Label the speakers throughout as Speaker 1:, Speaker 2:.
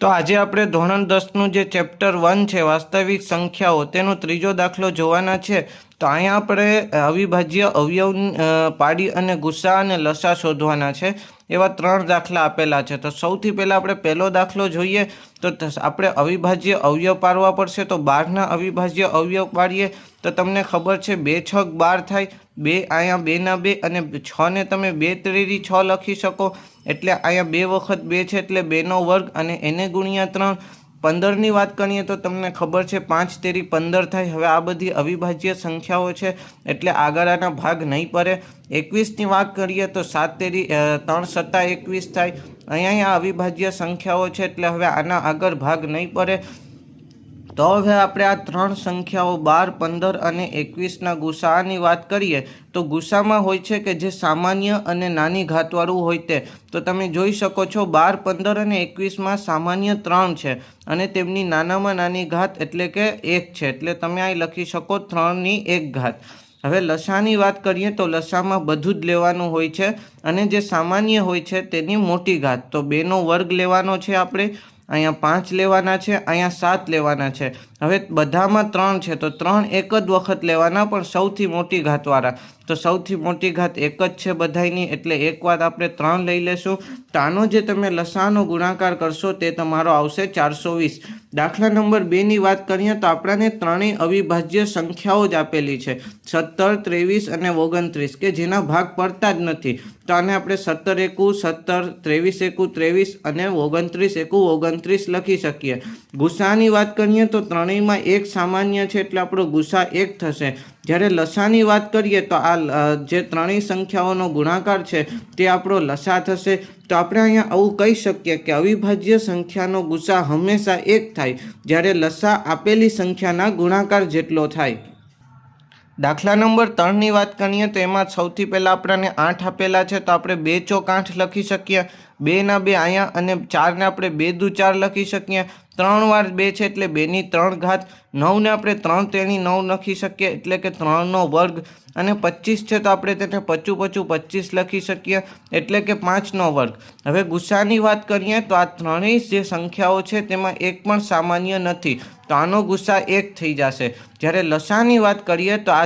Speaker 1: તો આજે આપણે ધોરણ 10નું જે ચેપ્ટર 1 છે વાસ્તવિક સંખ્યાઓ તેનો ત્રીજો દાખલો જોવાના છે। તો અહીંયા આપણે અવિભાજ્ય અવયવ પાડી અને ગુસા અને લસા શોધવાના છે। એવા 3 દાખલા આપેલા છે। તો સૌથી પહેલાં આપણે પહેલો દાખલો જોઈએ તો આપણે અવિભાજ્ય અવયવ પાડવા પડશે। તો 12ના અવિભાજ્ય અવયવ પાડીએ તો તમને ખબર છે 2 છક 12 થાય। 2 અહીંયા 2ના 2 અને 6 ને તમે 2 ત્રીરી 6 લખી શકો। એટલે અહીંયા 2 વખત 2 છે એટલે 2નો વર્ગ અને એને ગુણ્યા 3। 15ની વાત કરીએ તો તમને ખબર છે 5 તેરી 15 થાય। હવે આ બધી અવિભાજ્ય સંખ્યાઓ છે એટલે આગળ આના ભાગ નહીં પડે। 21ની વાત કરીએ તો 7 તેરી 3 સત્તા 21 થાય। અહીંયા અવિભાજ્ય સંખ્યાઓ છે એટલે હવે આના આગળ ભાગ નહીં પડે। તો હવે આપણે આ 3 સંખ્યાઓ 12, 15 અને 21ના ગુસાઅની વાત કરીએ તો ગુસામાં હોય છે કે જે સામાન્ય અને નાની ઘાતવાળું હોય તે। તો તમે જોઈ શકો છો 12, 15 અને 21માં સામાન્ય 3 છે અને તેમની નાનામાં નાની ઘાત એટલે કે 1 છે। એટલે તમે અહીં લખી શકો 3ની 1 ઘાત। હવે લસાની વાત કરીએ તો લસામાં બધું જ લેવાનું હોય છે અને જે સામાન્ય હોય છે તેની મોટી ઘાત। તો 2નો વર્ગ લેવાનો છે આપણે। અહીંયા 5 લેવાના છે, અહીંયા 7 લેવાના છે। હવે બધામાં 3 છે તો 3 એક જ વખત લેવાના પણ સૌથી મોટી ઘાતવાળા। તો સૌથી મોટી ઘાત 1 જ છે બધાયની એટલે એક વાર આપણે 3 લઈ લેશું। તો આનો જે તમે લસાનો ગુણાકાર કરશો તે તમારો આવશે 420। દાખલા નંબર 2ની વાત કરીએ તો આપણને ત્રણેય અવિભાજ્ય સંખ્યાઓ જ આપેલી છે 17, 23 અને 29 કે જેના ભાગ પડતા જ નથી। તો આને આપણે 17 એકુ 17, 23 એકુ 23 અને 29 એકુ 29 લખી શકીએ। ગુસાની વાત કરીએ તો ત્રણેયમાં એક સામાન્ય છે એટલે આપણો ગુસા 1 થશે। જ્યારે લસાની વાત કરીએ તો આ જે ત્રણેય સંખ્યાઓનો ગુણાકાર છે તે આપણો લસા થશે। તો આપણે અહીંયા આવું કહી શકીએ કે અવિભાજ્ય સંખ્યાનો ગુસા હંમેશા 1 થાય જ્યારે લસા આપેલી સંખ્યાના ગુણાકાર જેટલો થાય। દાખલા નંબર 3ની વાત કરીએ તો એમાં સૌથી પહેલાં આપણને 8 આપેલા છે તો આપણે 2 ચોક 8 લખી શકીએ। 2ના 2 અહીંયા અને 4ને આપણે 2 દુ 4 લખી શકીએ। 3 વાર 2 છે એટલે 2ની 3 ઘાત। 9ને આપણે 3 તેની 9 લખી શકીએ એટલે કે 3નો વર્ગ અને 25 છે તો આપણે તેને 25 લખી શકીએ એટલે કે 5નો વર્ગ। હવે ગુસાની વાત કરીએ તો આ ત્રણેય જે સંખ્યાઓ છે તેમાં એક પણ સામાન્ય નથી તો આનો ગુસા 1 થઈ જશે। જ્યારે લસાની વાત કરીએ તો આ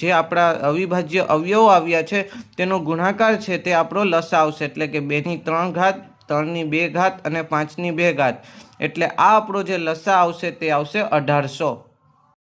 Speaker 1: જે આપણા અવિભાજ્ય અવયવો આવ્યા છે તેનો ગુણાકાર છે તે આપણો લસા આવશે એટલે કે 2ની 3 ઘાત, 3ની 2 ઘાત અને 5ની 2 ઘાત। એટલે આ આપણો જે લસા આવશે તે આવશે 1800।